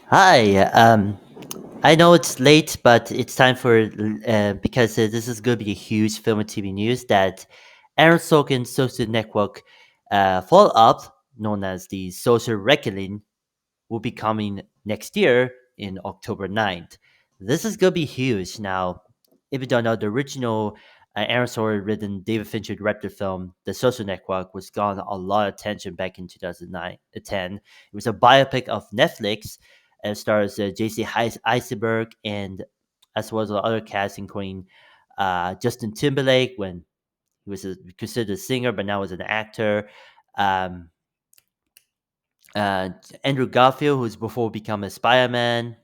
Hi. I know it's late, but it's time for because this is going to be a huge film and TV news that Aaron Sorkin's social network follow up, known as the Social Reckoning, will be coming next year in October 9th. This is going to be huge. Now, if you don't know, the original Aaron Sorkin written David Fincher directed film, The Social Network, was gotten a lot of attention back in 2009, 10. It was a biopic of Netflix and stars J.C. Eisenberg and as well as other cast, including Justin Timberlake when he was considered a singer, but now was an actor. Um, uh, Andrew Garfield, who's before become a Spider-Man,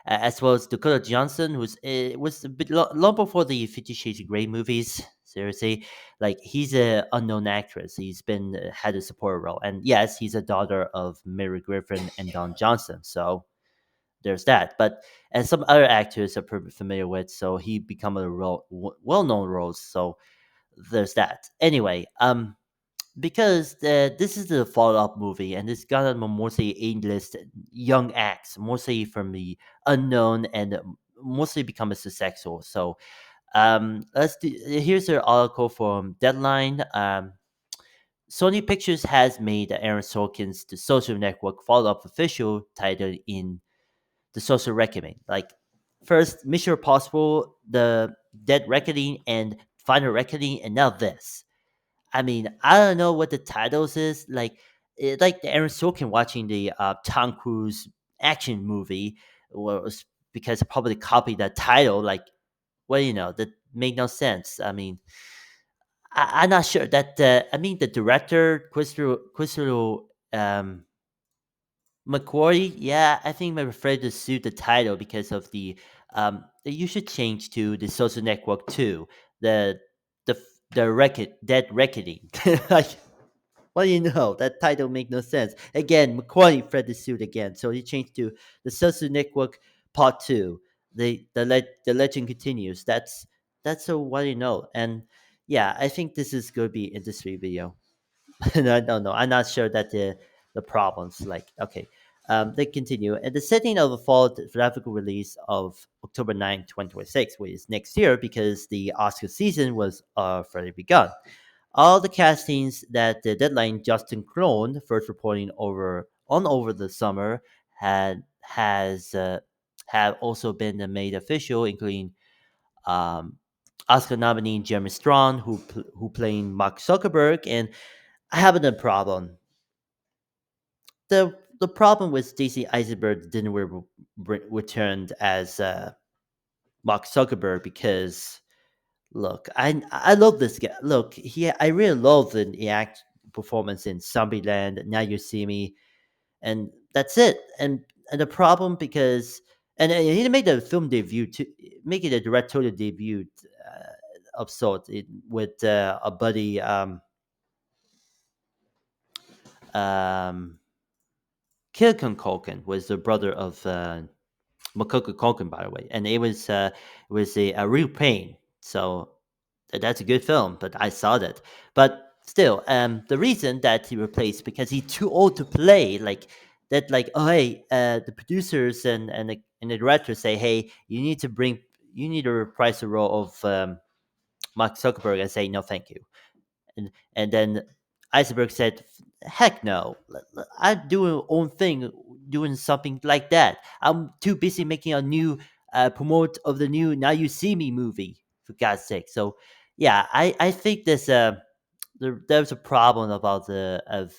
as well as Dakota Johnson, who's was a bit long before the 50 Shades of Grey movies. Seriously, like he's a unknown actress. He's been had a support role, and yes, he's a daughter of Mary Griffin and Don Johnson. So there's that. But and some other actors are familiar with, so he become a well-known roles. So there's that. Anyway, because this is the follow-up movie and it's got a mostly A-list young acts, mostly from the unknown and mostly become a successful. So here's an article from Deadline. Sony Pictures has made Aaron Sorkin's The Social Network follow-up official title in The Social Reckoning. Like first Mission Impossible, The Dead Reckoning, and Final Reckoning, and now this. I mean, I don't know what the titles is. Like the Aaron Sorkin watching the Tom Cruise action movie was because I probably copied that title. Like, well, that made no sense. I mean, I'm not sure that. I mean, the director Christopher McQuarrie. Yeah, I think I'm afraid to suit the title because of the. You should change to the Social Network 2. The the record dead reckoning. Like, well, that title make no sense. Again, McCoy fled the suit again, so he changed to the Social Network Part Two. The legend continues. That's so what and yeah, I think this is going to be industry video. And I don't know. I'm not sure that the problems like okay. They continue. And the setting of the fall theatrical release of October 9th, 2026, which is next year because the Oscar season was already begun. All the castings that the deadline Justin Crone first reporting over the summer had has have also been made official, including um, Oscar nominee Jeremy Strong, who playing Mark Zuckerberg, and I have a problem. The problem with Stacey Eisenberg didn't returned as Mark Zuckerberg because look, I love this guy. Look, I really love the act performance in Zombieland. Now You See Me, and that's it. And the problem because he made the film debut to making a directorial debut of sorts with a buddy um Kilkin Culkin was the brother of Makoka Culkin, by the way, and it was a real pain. So that's a good film, but I saw that. But still, the reason that he replaced because he's too old to play like that. Like, oh hey, the producers and the directors say, hey, you need to reprise the role of Mark Zuckerberg, and say no, thank you. And then Eisenberg said, "Heck no! I'm doing own thing, doing something like that. I'm too busy making a new promote of the new Now You See Me movie for God's sake." So, yeah, I think there's a problem about the of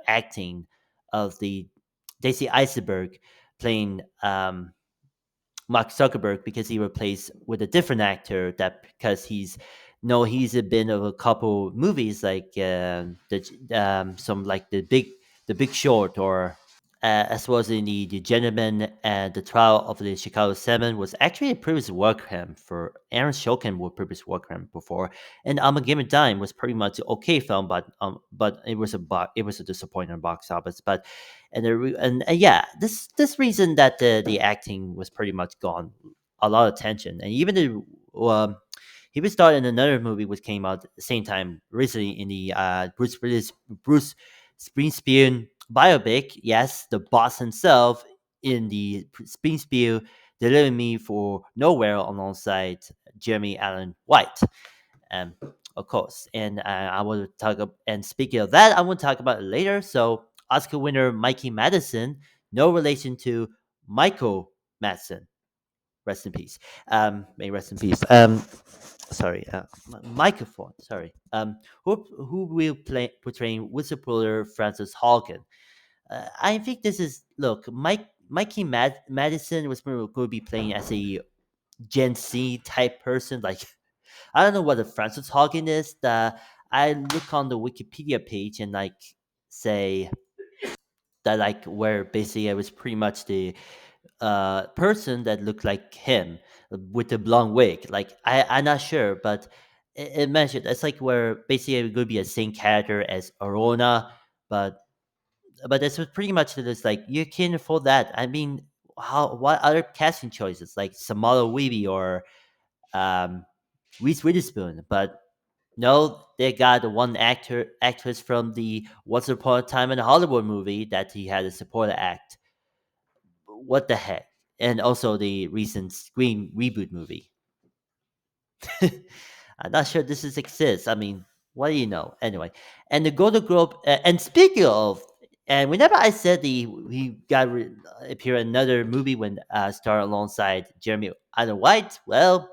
acting of the Daisy Eisenberg playing Mark Zuckerberg because he replaced with a different actor that because he's been of a couple movies like some like the Big Short or as well as in the Gentleman and the Trial of the Chicago Seven was actually a previous work for him for Aaron Shokin was previous work for him before, and Armageddon Dime was pretty much an okay film, but it was a disappointing box office. But and yeah, this reason that the acting was pretty much gone, a lot of tension, and even he was starred in another movie which came out at the same time recently in the Bruce Springsteen biopic. Yes, the boss himself in the spin spiel, delivering me for nowhere alongside Jeremy Allen White. Um, of course, and I will talk. And speaking of that, I will talk about it later. So, Oscar winner Mikey Madison, no relation to Michael Madsen. Rest in peace. May rest in peace. Sorry, microphone. Sorry. Who will play portraying whistleblower Francis Halkin? I think this is look. Mikey Madison was going to be playing as a Gen Z type person. Like I don't know what a Francis Halkin is. I look on the Wikipedia page and like say that like where basically it was pretty much the person that looked like him with the blonde wig. Like I'm not sure, but it mentioned it's like where basically it would be a same character as Arona, but this was pretty much just like you can afford that. I mean, how what other casting choices like Samara Weavy or um, Reese Witherspoon, but no, they got the one actress from the Once Upon a Time in Hollywood movie that he had a supporting act. What the heck? And also the recent Scream reboot movie. I'm not sure this is exists. I mean, what do you know? Anyway, and the Golden Globe. And speaking of, and whenever I said he got appear in another movie when star alongside Jeremy Allen White. Well,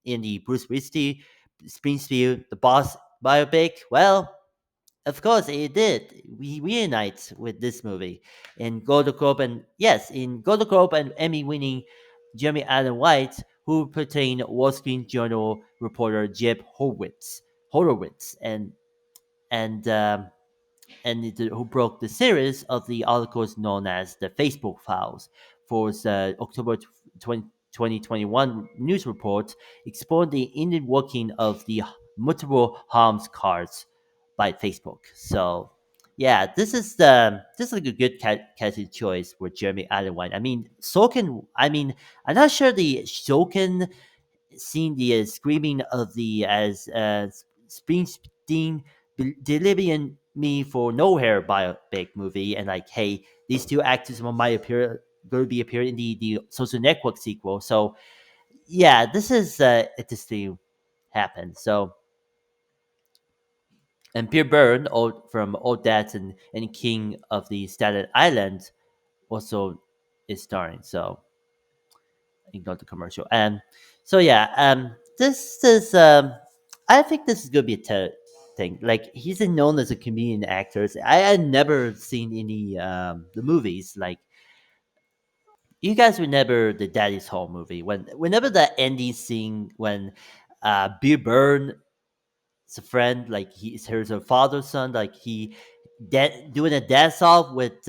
in the Bruce Willis Springsteen the Boss biopic. Well, of course, it did. We reunite with this movie in Golden Globe and yes, in Golden Globe and Emmy-winning Jeremy Allen White, who portrayed Wall Street Journal reporter Jeb Horowitz, and um, who broke the series of the articles known as the Facebook Files for the October 2021 news report, explored the inner working of the multiple harms cards by Facebook. So, yeah, this is like a good casting choice with Jeremy Allen White. I mean, Sorkin. I mean, I'm not sure the Sorkin seeing the screaming of the as Springsteen delivering me for nowhere biopic movie, and like, hey, these two actors might appear going to be appearing in the social network sequel. So yeah, this is interesting happened. So and Pierre Byrne, old from Old Dads and King of the Staten Island, also is starring. So ignore the commercial. And so yeah, this is I think this is gonna be a thing. Like he's known as a comedian actor. I had never seen any the movies. Like you guys remember the Daddy's Home movie whenever the ending scene when Bill Byrne is a friend, like he's her father's son, like he doing a dance off with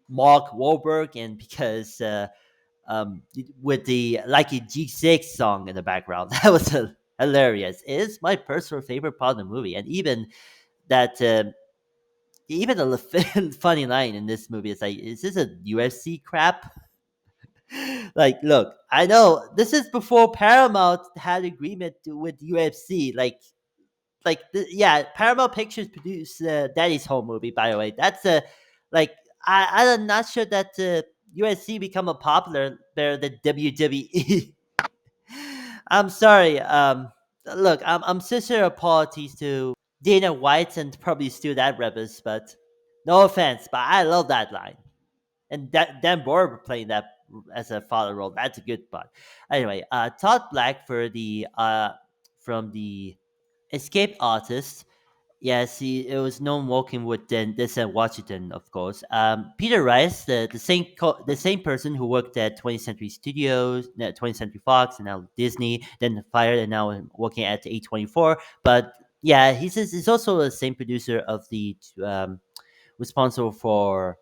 Mark Wahlberg, and because with the like a G6 song in the background. That was hilarious. It's my personal favorite part of the movie, and even that, even the funny line in this movie is like, "Is this a UFC crap?" Like, look, I know this is before Paramount had agreement with UFC. Yeah, Paramount Pictures produced Daddy's Home movie. By the way, that's a like I'm not sure that USC become a popular better than WWE. I'm sorry. Look, I'm sincere apologies to Dana White and probably still that rebels, but no offense, but I love that line. And Dan Boyer playing that as a father role, that's a good part. Anyway, Todd Black for the from the Escape Artist. Yes, it was known working with Denzel Washington, of course. Peter Rice, the same person who worked at 20th Century Studios, 20th Century Fox, and now Disney, then fired, and now working at A24. But yeah, he's also the same producer of the responsible for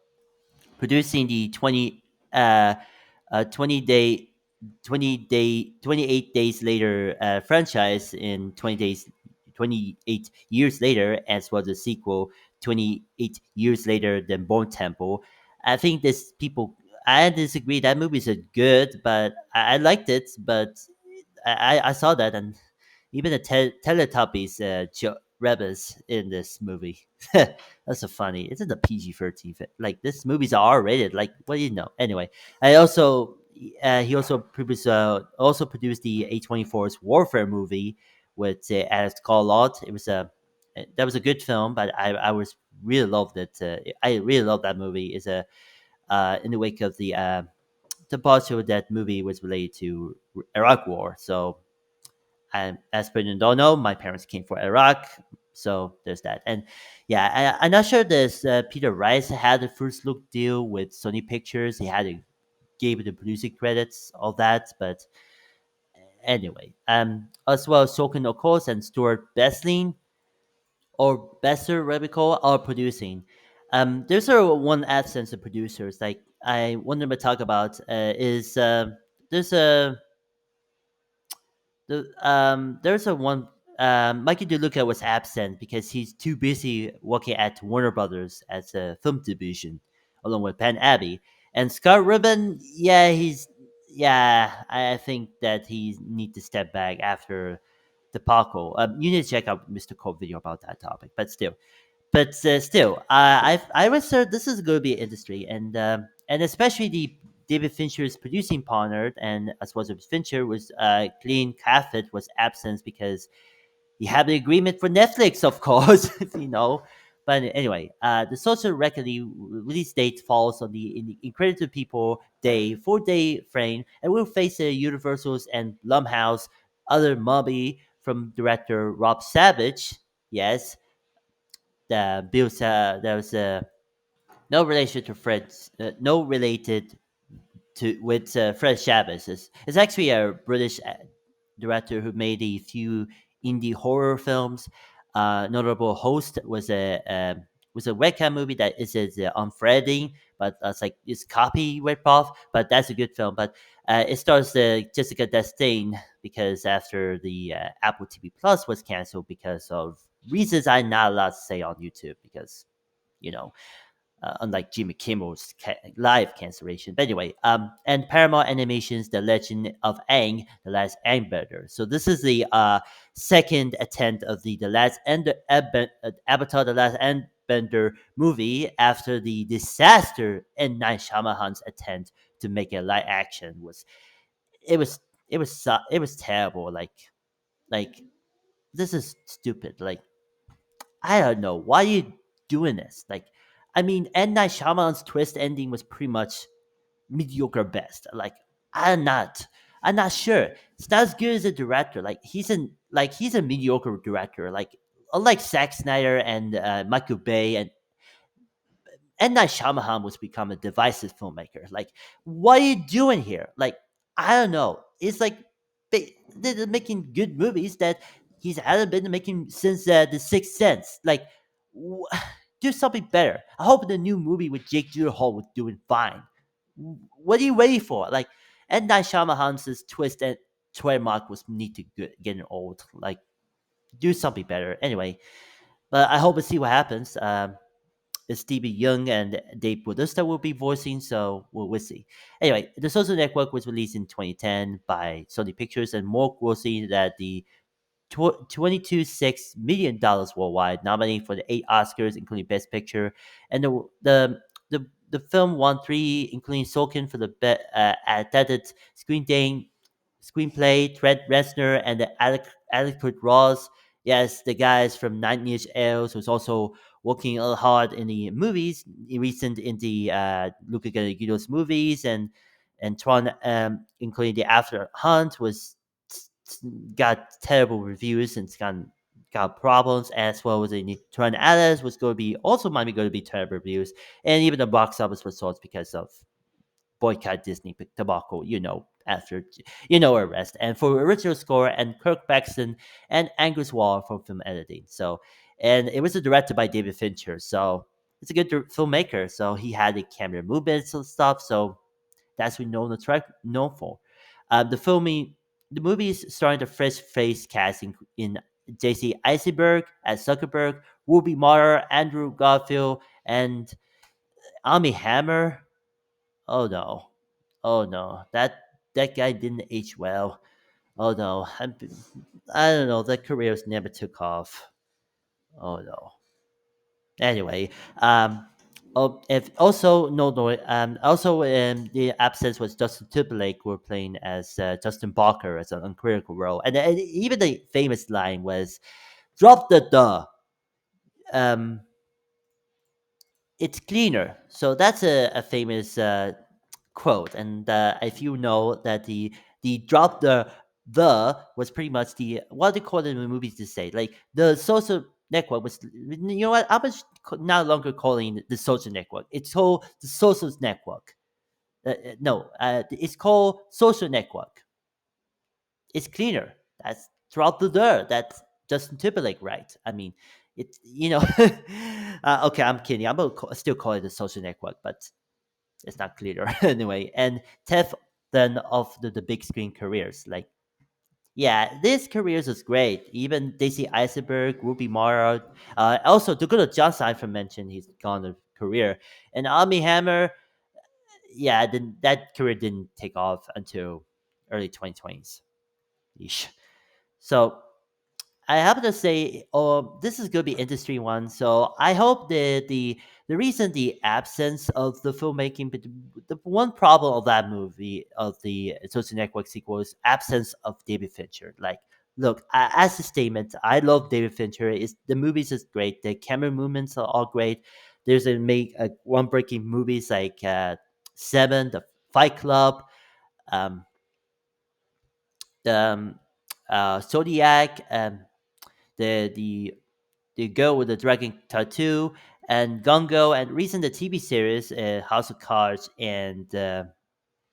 producing the 20 day 28 days later franchise in 20 days 28 years later, as well as the sequel 28 years later than Bone Temple. I think this people I disagree. That movies are good, but I liked it. But I saw that, and even the Teletubbies rabbits in this movie. That's so funny. It's in the PG-13. Like this movie's R-rated. Like what do you know? Anyway, I also he also produced the A24's Warfare movie with Alex Carlott. It was a that was a good film, but I was really loved it. I really loved that movie. Is a in the wake of the part of that movie was related to Iraq War. So as per you don't know, my parents came from Iraq, so there's that. And yeah, I'm not sure this Peter Rice had a first look deal with Sony Pictures. He had to gave the producing credits, all that, but anyway, as well as Sorkin, of course, and Stuart Besling or Besser Rebico are producing. There's a one absence of producers. Like I wanted to talk about is there's a there's a one Mikey DeLuca was absent because he's too busy working at Warner Brothers as a film division, along with Ben Abbey and Scott Rubin. Yeah, I think that he need to step back after the Paco. You need to check out Mr. Cole video about that topic, but still, I was sure this is going to be an industry, and especially the David Fincher's producing partner, and as well as Fincher was Glenn Caffett was absent because he had the agreement for Netflix, of course, you know. But anyway, the social record release date falls on the Incredible People Day 4-day frame, and will face a Universal's and Blumhouse other movie from director Rob Savage. Yes, the Bill. There was no relation to Fred. No related to with Fred Chavez. It's actually a British director who made a few indie horror films. Notable Host was a webcam movie that is unfreading, but it's copy ripoff. But that's a good film. But it stars Jessica Chastain because after the Apple TV Plus was canceled because of reasons I'm not allowed to say on YouTube because you know unlike Jimmy Kimmel's live cancellation. But anyway, and Paramount Animation's The Legend of Aang, The Last Airbender. So this is the second attempt of the Avatar, The Last Airbender movie after the disaster in Night Shyamalan's attempt to make a live action was it was it was terrible. Like this is stupid. Like I don't know why you doing this. Like, I mean, M Night Shyamalan's twist ending was pretty much mediocre best. Like, I'm not, I'm not sure. It's not as good as a director. He's a mediocre director. Like, unlike Zack Snyder and Michael Bay and M Night Shyamalan was become a divisive filmmaker. Like, what are you doing here? Like, I don't know. It's like they're making good movies that he's hadn't been making since The Sixth Sense. Like, w- do something better. I hope the new movie with Jake Gyllenhaal was doing fine. What are you waiting for? Like, M Night Shyamalan's twist and trademark was need to getting old. Like, do something better. Anyway, but I hope to see what happens. Stevie Young and Dave Bautista will be voicing, so we'll see. Anyway, The Social Network was released in 2010 by Sony Pictures and more grossing than the $22.6 million worldwide, nominated for the 8 Oscars, including Best Picture, and the film won 3, including Sorkin for the adapted screenplay, Trent Reznor, and the Alec Ross. Yes, the guys from Nine Inch Nails was also working a lot hard in the movies, recent in the Luca Guadagnino's movies, and Tron, including the After Hunt, was got terrible reviews and it's got problems, as well as the Tron Alice was going to be also might be going to be terrible reviews, and even the box office results because of boycott Disney tobacco, after arrest, and for original score and Kirk Paxton and Angus Wall for film editing. So, and it was directed by David Fincher, so it's a good filmmaker. So he had the camera movements and stuff. So that's what we know the track known for. The movie is starring the fresh face casting in J.C. Eisenberg as Zuckerberg, Ruby Marr, Andrew Garfield, and Ami Hammer. Oh no. Oh no. That guy didn't age well. Oh no. I don't know. That career never took off. Oh no. Anyway, um, if also no, also the absence was Justin Timberlake were playing as Justin Barker as an uncritical role, and even the famous line was "Drop the duh." Um, it's cleaner. So that's a famous quote. And if you know that the drop the was pretty much the what they call it in the movies to say like the social network was you know what I was no longer calling it the social network. It's called the social network. No, it's called social network. It's cleaner. That's throughout the door. That's Justin Timberlake, right? I mean, it's okay, I'm kidding. Still call it a social network, but it's not clear anyway. And Tef then of the big screen careers, like yeah, this careers is great. Even Daisy Eisenberg, Ruby Mara, also Dakota Johnson. I mentioned he's gone a career, and Army Hammer. Yeah, then that career didn't take off until early 2020s. Yeesh. So I happen to say, oh, this is going to be industry one. So I hope the reason the absence of the filmmaking, but the one problem of that movie of the social network sequel is absence of David Fincher. Like, look, as a statement, I love David Fincher. Is the movies is great. The camera movements are all great. There's a make one breaking movies like Seven, The Fight Club, um, the Zodiac, the girl with the dragon tattoo, and Gungo, and recent the TV series House of Cards and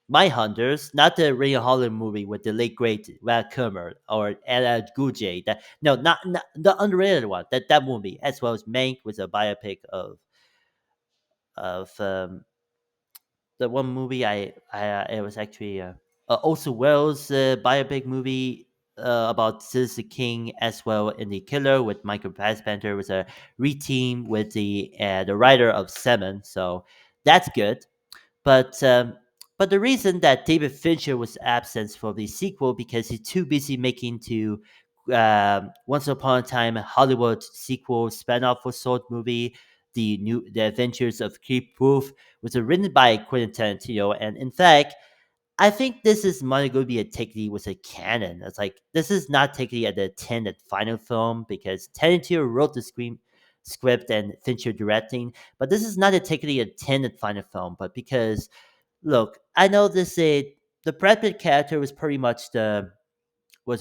My Hunters, not the Ray Holland movie with the late great Val Kilmer or Ella Gujay. That no, not the underrated one. That movie, as well as Mank, was a biopic of the one movie it was actually also Wells biopic movie about Citizen King as well in the Killer with Michael Fassbender was a reteam with the writer of Seven, so that's good. But but the reason that David Fincher was absent for the sequel because he's too busy making to Once Upon a Time Hollywood sequel spinoff for Sword movie, the Adventures of Creep Proof, was written by Quentin Tarantino, and in fact, I think this is going to be a technically was a canon. It's like this is not technically at the intended final film because Tarantino wrote the script and Fincher directing, but this is not a technically intended final film. But because look, I know the Brad Pitt character was the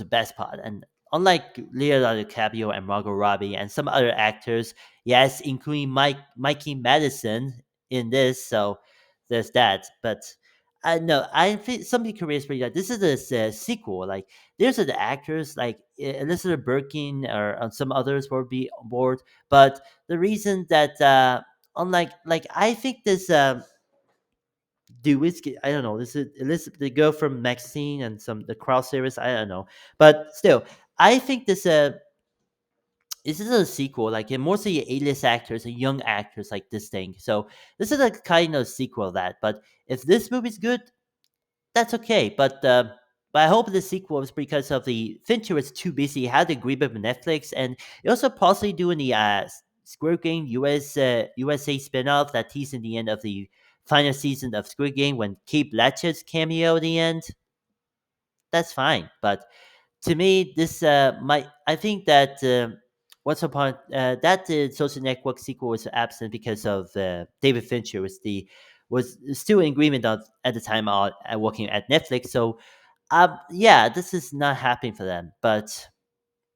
best part, and unlike Leonardo DiCaprio and Margot Robbie and some other actors, yes, including Mikey Madison in this, so there's that. But I know I think some of the careers pretty good. This is a sequel. Like there's the actors like Elizabeth Birkin or some others will be on board, but the reason that unlike like I think this Whiskey. I don't know. This is Elizabeth, the girl from Maxine and some the Crowd series. I don't know, but still, I think this is a sequel. Like mostly A-list actors and young actors like this thing. So this is a kind of sequel of that. But if this movie's good, that's okay. But I hope the sequel is because of the Fincher was too busy, had to agree with Netflix, and it also possibly doing the Squid Game USA spinoff that teasing the end of the final season of Squid Game when Kate Blanchett's cameo at the end. That's fine, but to me, this might I think that once upon that social network sequel was absent because of David Fincher was still in agreement of, at the time working at Netflix. So yeah, this is not happening for them. But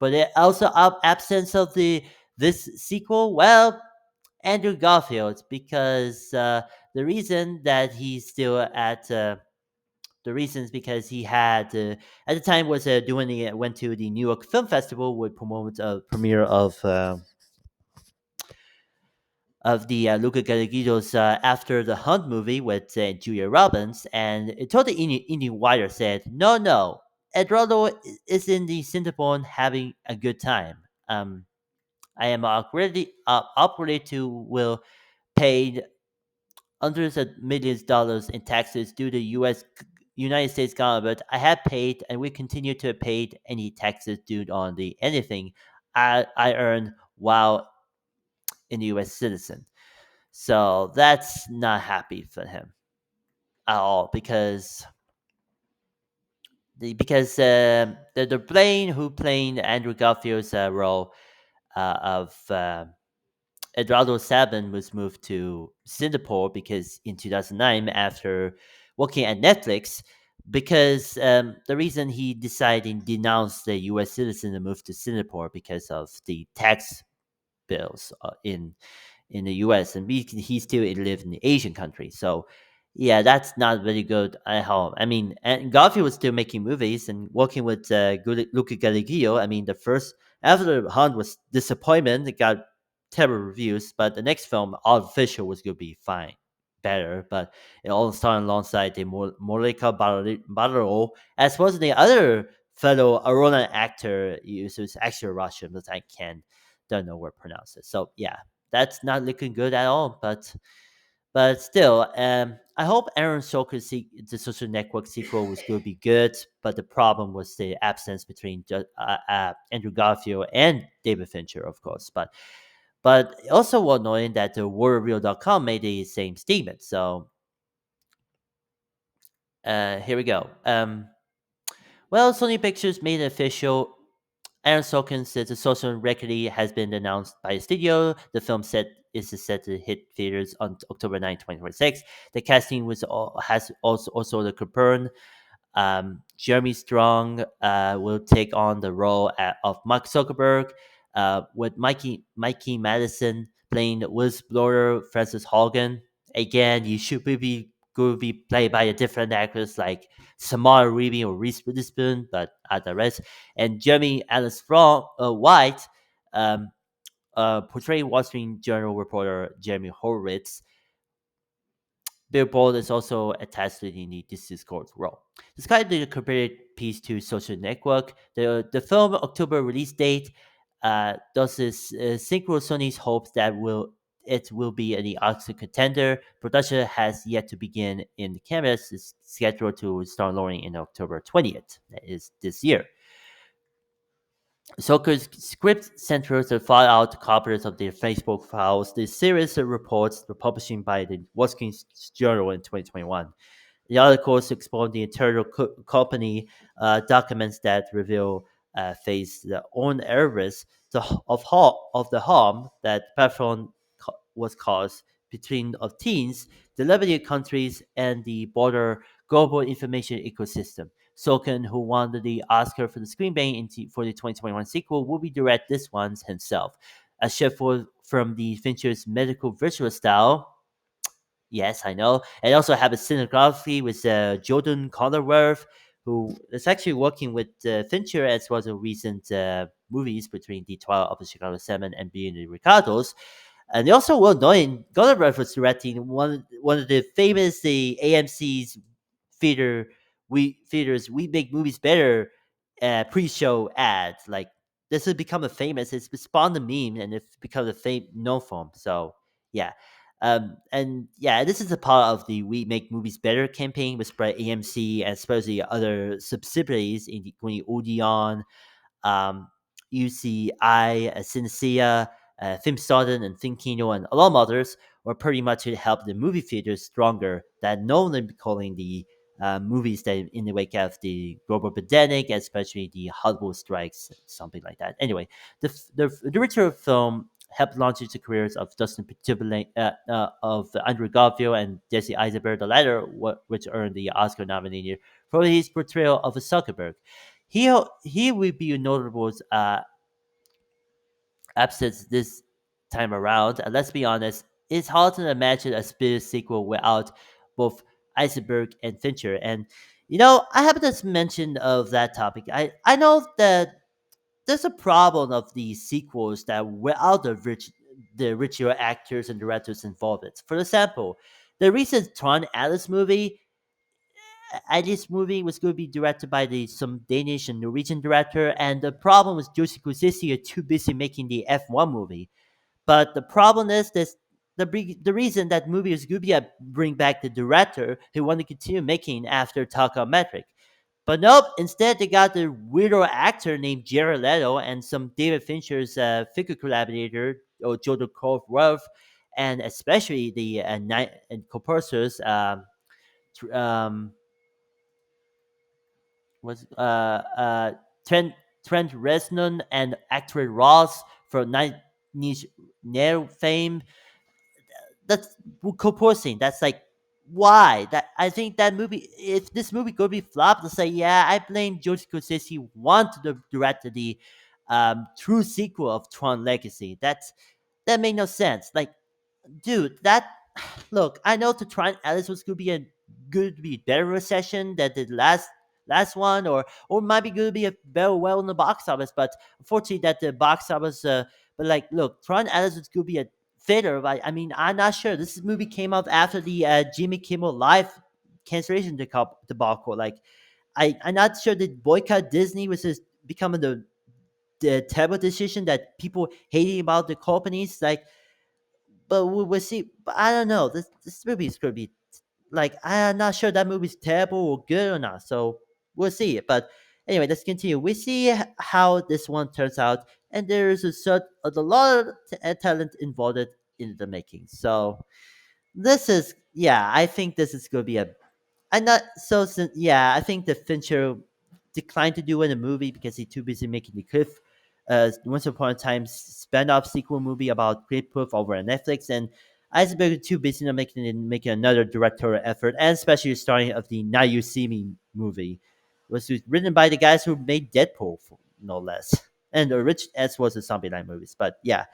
it also absence of the this sequel. Well, Andrew Garfield because the reason that he's still at the reasons because he had at the time was doing the went to the New York Film Festival would promote a premiere of the Luca Guadagnino's After the Hunt movie with Julia Roberts, and it told the Indian writer said, "No, Eduardo is in the Cinderborn having a good time. I am operated to will pay hundreds of millions of dollars in taxes due to United States government. I have paid and we continue to pay any taxes due on the anything I earn while in the U.S. citizen. So that's not happy for him at all because the Blaine who played Andrew Garfield's role of Eduardo Sabin was moved to Singapore because in 2009, after working at Netflix, because the reason he decided denounced the U.S. citizen and moved to Singapore because of the tax bills in the U.S. and he still lived in the Asian country. So yeah, that's not very good at all. I mean, and Garfield was still making movies and working with Luca Guadagnino. I mean, the first after the Hunt was disappointment, it got terrible reviews. But the next film, Artificial, was going to be fine, better. But it all started alongside the Moleka Barro, as well as the other fellow Arona actor. Who's actually Russian, but I can't don't know where to pronounce it. So yeah, that's not looking good at all. But still, I hope Aaron Sorkin's the Social Network sequel was going to be good. But the problem was the absence between Andrew Garfield and David Fincher, of course. But also well knowing that the WarReal.com made the same statement. So here we go. Well, Sony Pictures made it official. Aaron Sorkin says the social record has been announced by the studio. The film is set to hit theaters on October 9, 2026. The casting has also the confirmed. Jeremy Strong will take on the role of Mark Zuckerberg, with Mikey Madison playing whistleblower Francis Hogan. Again, you should be going to be played by a different actress like Samara Weaving or Reese Witherspoon, but the rest. And Jeremy Allen White um, portraying Wall Street Journal reporter Jeremy Horowitz. Billboard is also attached to the Discord role. Despite the compared piece to Social Network, the film October release date does this synchro Sony's hopes that it will be the Oscar contender. Production has yet to begin in the canvas. Is scheduled to start rolling in October 20th. That is this year. Soka's script centers the fallout copies of the Facebook files. The series of reports were publishing by the Wall Street Journal in 2021. The articles explore the internal company documents that reveal face their own errors of the harm that platform was caused between of teens, developing countries, and the broader global information ecosystem. Sorkin, who won the Oscar for the screenplay for the 2021 sequel, will be direct this one himself. A shift from the Fincher's medical visual style. Yes, I know. And also have a cinematography with Jordan Collerworth, who is actually working with Fincher as well as the recent movies between The Trial of the Chicago 7 and Being the Ricardos. And they also well known. Goldenberg was directing one of the famous the AMC's theaters. We make movies better. Pre-show ads like this has become a famous. It's spawned a meme and it's become a known form. So yeah, and yeah, this is a part of the "We Make Movies Better" campaign with by AMC and supposedly other subsidiaries, including Odeon, um, UCI, Synesthesia, Film Stardom, and Think Kino, and a lot of others were pretty much to help the movie theaters stronger than no one calling the movies that in the wake of the global pandemic, especially the Hollywood strikes, something like that. Anyway, the director of film helped launch the careers of Justin Timberlake, of Andrew Garfield and Jesse Eisenberg, the latter which earned the Oscar nomination for his portrayal of Zuckerberg. He will be notable absence this time around. And let's be honest, it's hard to imagine a Spirit sequel without both Eisenberg and Fincher. And I happen to mention of that topic. I know that there's a problem of these sequels that without the richer actors and directors involved. For example, the recent Tron Alice movie. This movie was going to be directed by some Danish and Norwegian director, and the problem was Josie Kosisi are too busy making the F1 movie. But the problem is this: the reason that movie is going to be bring back the director who want to continue making after Taka Metric. But nope, instead they got the weirdo actor named Jared Leto and some David Fincher's figure collaborator, or Jordan Wolf, and especially the night and composers tr- um, was Trent Reznor and actor Ross from Night Niche Nair fame. That's composing. That's like why that I think that movie. If this movie could be flopped, let's say yeah, I blame George Scorsese want to direct the true sequel of Tron Legacy. That made no sense. Like, dude, that look, I know to try and Alice was going to be a good be better recession than the last one, or might be going to be a very well in the box office, but unfortunately that the box office but like look, Tron Alice was going to be a failure. But I mean, I'm not sure. This movie came out after the Jimmy Kimmel Live cancellation debacle. Like I'm not sure that boycott Disney was just becoming the terrible decision that people hating about the companies. Like, but we'll see. But I don't know. This movie is gonna be like I'm not sure that movie's terrible or good or not. So we'll see. But anyway, let's continue. We see how this one turns out, and there is a lot of talent involved in the making. So this is yeah. I think this is gonna be a I'm not so yeah. I think that Fincher declined to do in a movie because he's too busy making the Cliff, Once Upon a Time spin-off sequel movie about Cliff Proof over on Netflix, and Eisenberg too busy on making another directorial effort, and especially the starting of the Now You See Me movie, was written by the guys who made Deadpool, no less, and the Rich S was the Zombie Night movies. But yeah,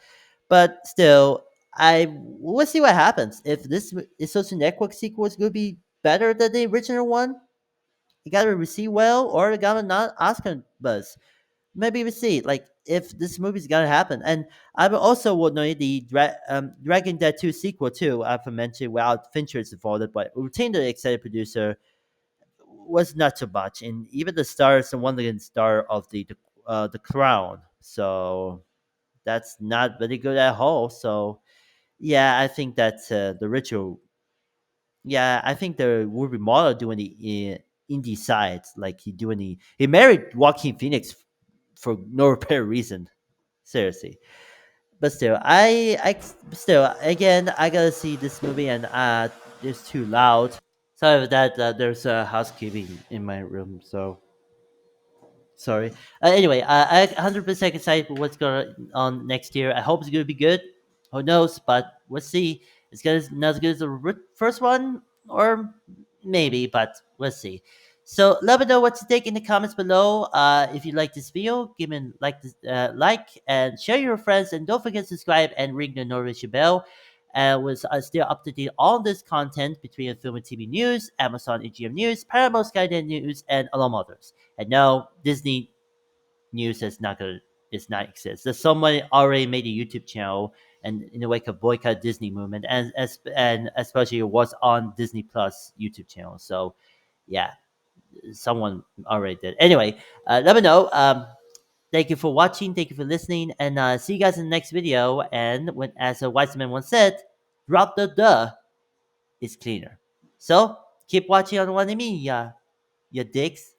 but still, I we'll see what happens. If this is Social Network sequel is going to be better than the original one, it got to receive well, or it got a not Oscar buzz. Maybe we see like if this movie's gonna happen. And I will also would know the Dragon Dead 2 sequel too. I've mentioned without Fincher is involved, but retained the executive producer was not too much, and even the stars and one of the star of the Crown. So that's not very good at all. So yeah, I think that the ritual. Yeah, I think the movie model doing the indie sides, like he married Joaquin Phoenix for no apparent reason. Seriously, but still, I still again I gotta see this movie, and it's too loud. Sorry for that. There's housekeeping in my room, so sorry. Anyway, I 100% excited for what's going on next year. I hope it's going to be good. Who knows? But we'll see. It's gonna not as good as the first one, or maybe, but we'll see. So let me know what you think in the comments below. If you like this video, give me like and share your friends, and don't forget to subscribe and ring the notification bell. Was still up to date on this content between film and TV news, Amazon EGM news, Paramount Skynet news, and a lot others. And no, Disney news is not exist. There's someone already made a YouTube channel and in the wake of boycott Disney movement, and especially it was on Disney Plus YouTube channel. So yeah, someone already did. Anyway, let me know. Thank you for watching. Thank you for listening, and see you guys in the next video. And when, as a wise man once said, drop the duh is cleaner. So keep watching on One Me, ya dicks.